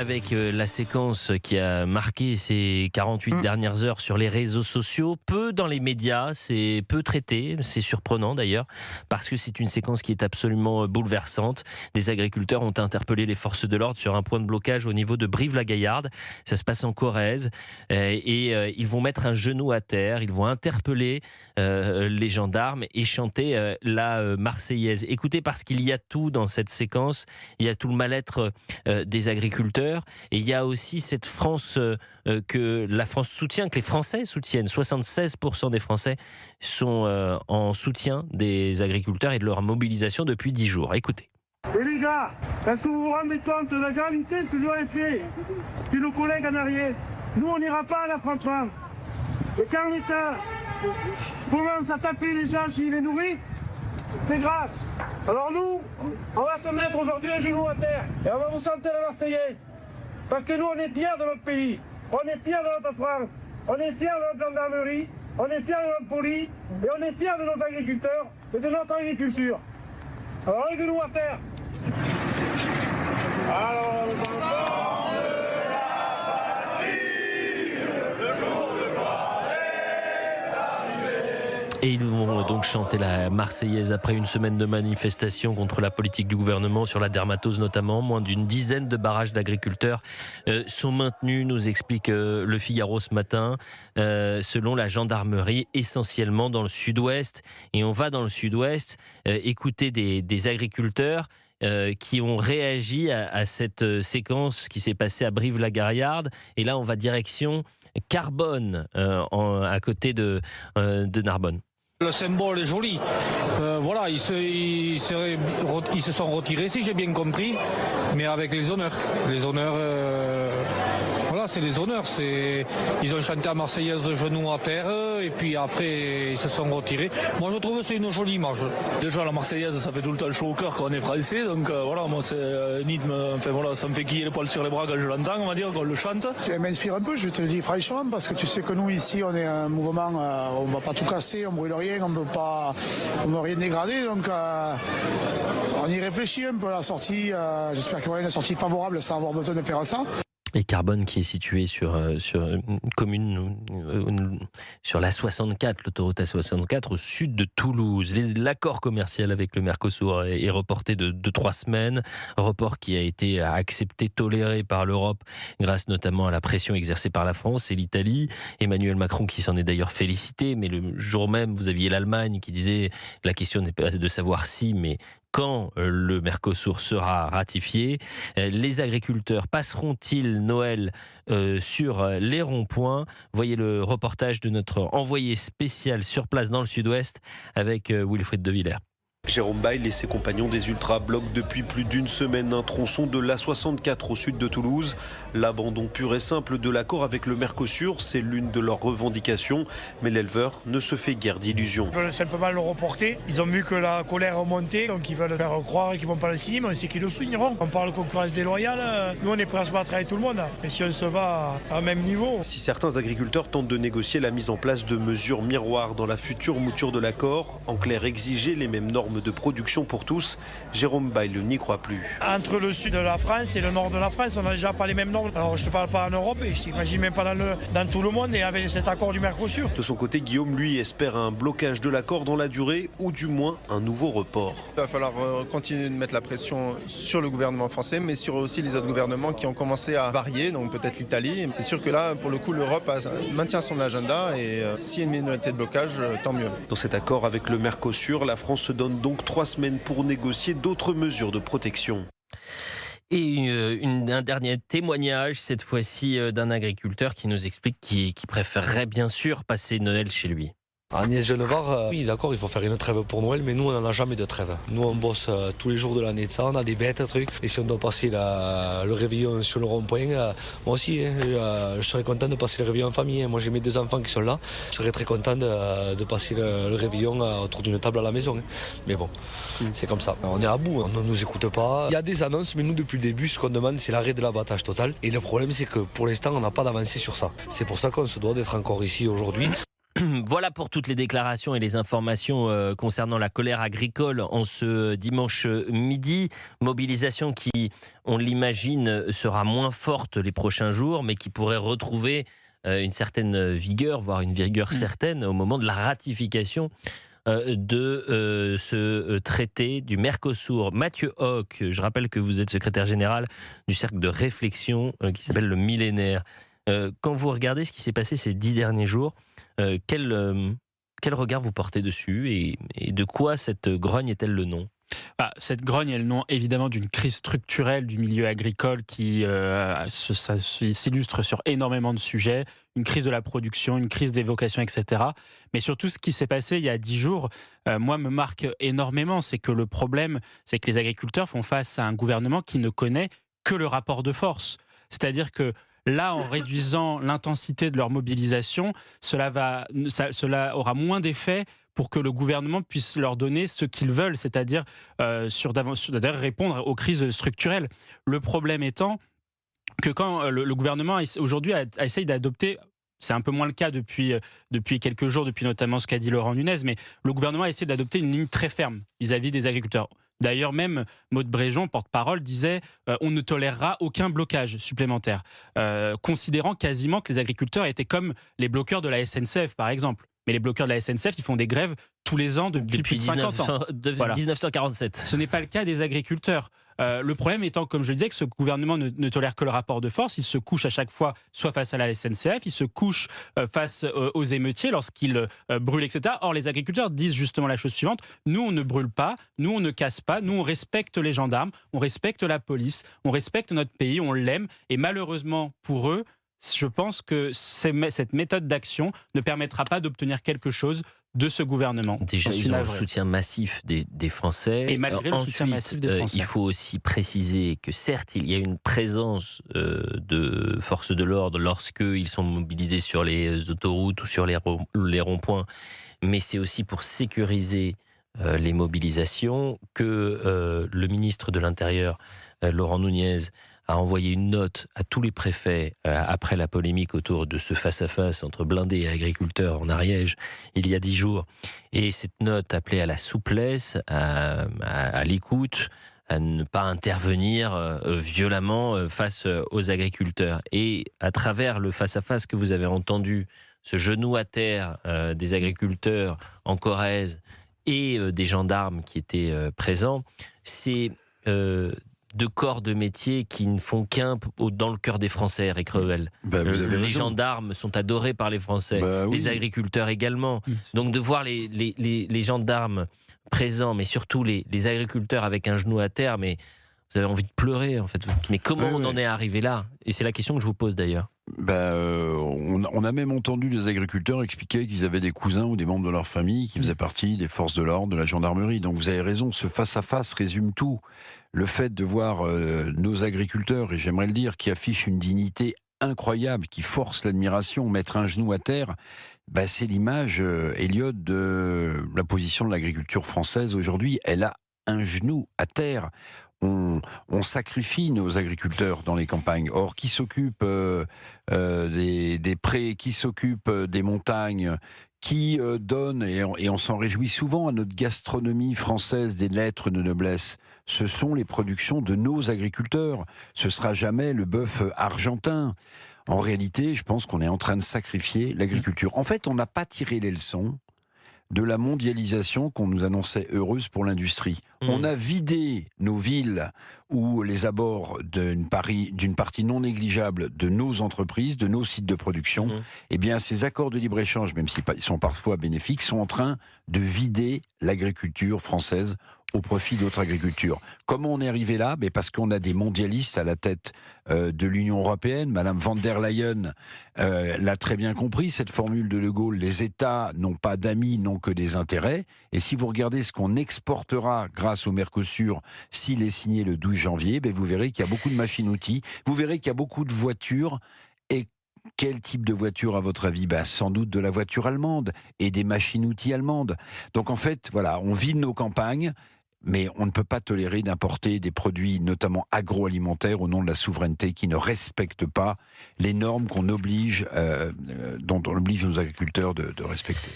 Avec la séquence qui a marqué ces 48 dernières heures sur les réseaux sociaux, peu dans les médias, c'est peu traité, c'est surprenant d'ailleurs, parce que c'est une séquence qui est absolument bouleversante. Des agriculteurs ont interpellé les forces de l'ordre sur un point de blocage au niveau de Brive-la-Gaillarde. Ça se passe en Corrèze et ils vont mettre un genou à terre, ils vont interpeller les gendarmes et chanter la Marseillaise. Écoutez, parce qu'il y a tout dans cette séquence, il y a tout le mal-être des agriculteurs. Et il y a aussi cette France que la France soutient, que les Français soutiennent. 76% des Français sont en soutien des agriculteurs et de leur mobilisation depuis 10 jours. Écoutez. Et les gars, est-ce que vous vous rendez compte de la gravité que nous avons fait, puis nos collègues en arrière? Nous, on n'ira pas à l'affrontement. Et quand l'État commence à taper les gens s'il est nourri, c'est grâce. Alors nous, on va se mettre aujourd'hui un genou à terre et on va vous chanter la Marseillaise. Parce que nous, on est fiers de notre pays, on est fiers de notre France, on est fiers de notre gendarmerie, on est fiers de notre police et on est fiers de nos agriculteurs et de notre agriculture. Alors, les genoux à terre. Et ils vont donc chanter la Marseillaise après une semaine de manifestations contre la politique du gouvernement sur la dermatose notamment. Moins d'une dizaine de barrages d'agriculteurs sont maintenus, nous explique Le Figaro ce matin, selon la gendarmerie, essentiellement dans le sud-ouest. Et on va dans le sud-ouest écouter des agriculteurs qui ont réagi à cette séquence qui s'est passée à Brive-la-Gaillarde. Et là, on va direction Carbone, à côté de Narbonne. Le symbole est joli. Voilà, ils se sont retirés, si j'ai bien compris, mais avec les honneurs. Les honneurs, voilà, c'est les honneurs. Ils ont chanté la Marseillaise de genoux à terre, et puis après, ils se sont retirés. Moi, je trouve que c'est une jolie image. Déjà, la Marseillaise, ça fait tout le temps chaud au cœur quand on est français. Donc voilà, moi, c'est un rythme, enfin voilà, ça me fait quiller les poils sur les bras quand je l'entends, on va dire, quand on le chante. Ça m'inspire un peu, je te le dis franchement, parce que tu sais que nous, ici, on est un mouvement, on ne va pas tout casser, on brûle rien. On ne veut rien dégrader, donc on y réfléchit un peu à la sortie. J'espère qu'il y aura une sortie favorable sans avoir besoin de faire ça. Et Carbone qui est situé sur une commune, sur la 64, l'autoroute A64, au sud de Toulouse. L'accord commercial avec le Mercosur est reporté de 3 semaines. Report qui a été accepté, toléré par l'Europe, grâce notamment à la pression exercée par la France et l'Italie. Emmanuel Macron qui s'en est d'ailleurs félicité, mais le jour même, vous aviez l'Allemagne qui disait la question n'est pas de savoir si, mais quand le Mercosur sera ratifié. Les agriculteurs passeront-ils Noël sur les ronds-points? Voyez le reportage de notre envoyé spécial sur place dans le sud-ouest avec Wilfried de Villers. Jérôme Bail et ses compagnons des Ultras bloquent depuis plus d'une semaine un tronçon de l'A64 au sud de Toulouse. L'abandon pur et simple de l'accord avec le Mercosur, c'est l'une de leurs revendications. Mais l'éleveur ne se fait guère d'illusions. Ils veulent simplement le reporter. Ils ont vu que la colère a monté, donc ils veulent faire croire qu'ils ne vont pas le signer, mais on sait qu'ils le signeront. On parle de concurrence déloyale. Nous, on est prêts à se battre avec tout le monde. Mais si on se bat à même niveau. Si certains agriculteurs tentent de négocier la mise en place de mesures miroirs dans la future mouture de l'accord, en clair exiger les mêmes normes de production pour tous, Jérôme Bail n'y croit plus. Entre le sud de la France et le nord de la France, on n'a déjà pas les mêmes normes. Alors je ne te parle pas en Europe et je t'imagine même pas dans tout le monde et avec cet accord du Mercosur. De son côté, Guillaume, lui, espère un blocage de l'accord dans la durée ou du moins un nouveau report. Il va falloir continuer de mettre la pression sur le gouvernement français, mais sur aussi les autres gouvernements qui ont commencé à varier, donc peut-être l'Italie. C'est sûr que là, pour le coup, l'Europe maintient son agenda et s'il y a une minorité de blocage, tant mieux. Dans cet accord avec le Mercosur, la France se donne donc 3 semaines pour négocier d'autres mesures de protection. Et un dernier témoignage, cette fois-ci d'un agriculteur qui nous explique qu'il préférerait bien sûr passer Noël chez lui. Agnès Genevard, oui d'accord, il faut faire une trêve pour Noël, mais nous on n'en a jamais de trêve. Nous on bosse tous les jours de l'année de ça, on a des bêtes, trucs. Et si on doit passer le réveillon sur le rond-point, moi aussi, je serais content de passer le réveillon en famille. Moi j'ai mes 2 enfants qui sont là, je serais très content de passer le réveillon autour d'une table à la maison. Mais bon, c'est comme ça. On est à bout, on ne nous écoute pas. Il y a des annonces, mais nous depuis le début, ce qu'on demande c'est l'arrêt de l'abattage total. Et le problème c'est que pour l'instant on n'a pas d'avancée sur ça. C'est pour ça qu'on se doit d'être encore ici aujourd'hui. Voilà pour toutes les déclarations et les informations concernant la colère agricole en ce dimanche midi. Mobilisation qui, on l'imagine, sera moins forte les prochains jours, mais qui pourrait retrouver une certaine vigueur, voire une vigueur certaine au moment de la ratification de ce traité du Mercosur. Mathieu Hoc, je rappelle que vous êtes secrétaire général du cercle de réflexion qui s'appelle le Millénaire. Quand vous regardez ce qui s'est passé ces 10 derniers jours, quel regard vous portez dessus et de quoi cette grogne est-elle le nom ? Cette grogne est le nom évidemment d'une crise structurelle du milieu agricole qui s'illustre sur énormément de sujets, une crise de la production, une crise des vocations, etc. Mais surtout ce qui s'est passé il y a 10 jours, moi me marque énormément, c'est que le problème, c'est que les agriculteurs font face à un gouvernement qui ne connaît que le rapport de force. C'est-à-dire que là, en réduisant l'intensité de leur mobilisation, cela aura moins d'effet pour que le gouvernement puisse leur donner ce qu'ils veulent, c'est-à-dire répondre aux crises structurelles. Le problème étant que quand le gouvernement aujourd'hui essaye d'adopter, c'est un peu moins le cas depuis quelques jours, depuis notamment ce qu'a dit Laurent Nunez, mais le gouvernement a essayé d'adopter une ligne très ferme vis-à-vis des agriculteurs. D'ailleurs, même Maud Bréjon, porte-parole, disait on ne tolérera aucun blocage supplémentaire, considérant quasiment que les agriculteurs étaient comme les bloqueurs de la SNCF, par exemple. Mais les bloqueurs de la SNCF, ils font des grèves tous les ans depuis plus de 50 ans. Voilà. 1947. Ce n'est pas le cas des agriculteurs. Le problème étant, comme je le disais, que ce gouvernement ne tolère que le rapport de force. Il se couche à chaque fois, soit face à la SNCF, il se couche face aux émeutiers lorsqu'ils brûlent, etc. Or, les agriculteurs disent justement la chose suivante. Nous, on ne brûle pas, nous, on ne casse pas, nous, on respecte les gendarmes, on respecte la police, on respecte notre pays, on l'aime. Et malheureusement, pour eux, je pense que cette méthode d'action ne permettra pas d'obtenir quelque chose de ce gouvernement. Déjà, ils ont le soutien massif des Français. Et malgré le soutien massif des Français. Il faut aussi préciser que certes, il y a une présence de forces de l'ordre lorsqu'ils sont mobilisés sur les autoroutes ou sur les ronds-points, mais c'est aussi pour sécuriser les mobilisations que le ministre de l'Intérieur, Laurent Nunez, a envoyé une note à tous les préfets après la polémique autour de ce face-à-face entre blindés et agriculteurs en Ariège il y a 10 jours. Et cette note appelait à la souplesse, à l'écoute, à ne pas intervenir violemment face aux agriculteurs. Et à travers le face-à-face que vous avez entendu, ce genou à terre des agriculteurs en Corrèze et des gendarmes qui étaient présents, c'est de corps de métier qui ne font qu'un dans le cœur des Français, Eric Revel. Les gendarmes sont adorés par les Français, les agriculteurs également. Donc de voir les gendarmes présents, mais surtout les agriculteurs avec un genou à terre, mais vous avez envie de pleurer en fait. Mais comment on en est arrivé là ? Et c'est la question que je vous pose d'ailleurs. On a même entendu des agriculteurs expliquer qu'ils avaient des cousins ou des membres de leur famille qui faisaient partie des forces de l'ordre, de la gendarmerie. Donc vous avez raison, ce face-à-face résume tout. Le fait de voir nos agriculteurs, et j'aimerais le dire, qui affichent une dignité incroyable, qui force l'admiration, mettre un genou à terre, c'est l'image, Elliot, de la position de l'agriculture française aujourd'hui. Elle a un genou à terre. On sacrifie nos agriculteurs dans les campagnes. Or, qui s'occupe des prés, qui s'occupe des montagnes, qui donne, et on s'en réjouit souvent, à notre gastronomie française des lettres de noblesse, ce sont les productions de nos agriculteurs. Ce sera jamais le bœuf argentin. En réalité, je pense qu'on est en train de sacrifier l'agriculture. En fait, on n'a pas tiré les leçons de la mondialisation qu'on nous annonçait heureuse pour l'industrie. On a vidé nos villes ou les abords d'une partie non négligeable de nos entreprises, de nos sites de production. Eh bien, ces accords de libre-échange, même s'ils sont parfois bénéfiques, sont en train de vider l'agriculture française au profit d'autres agricultures. Comment on est arrivé là ? Parce qu'on a des mondialistes à la tête de l'Union européenne. Madame van der Leyen l'a très bien compris, cette formule de De Gaulle. Les États n'ont pas d'amis, n'ont que des intérêts. Et si vous regardez ce qu'on exportera grâce au Mercosur, s'il est signé le 12 janvier, vous verrez qu'il y a beaucoup de machines-outils, vous verrez qu'il y a beaucoup de voitures. Et quel type de voiture, à votre avis ? Sans doute de la voiture allemande et des machines-outils allemandes. Donc en fait, voilà, on vide nos campagnes. mais on ne peut pas tolérer d'importer des produits, notamment agroalimentaires, au nom de la souveraineté, qui ne respectent pas les normes dont on oblige nos agriculteurs de respecter.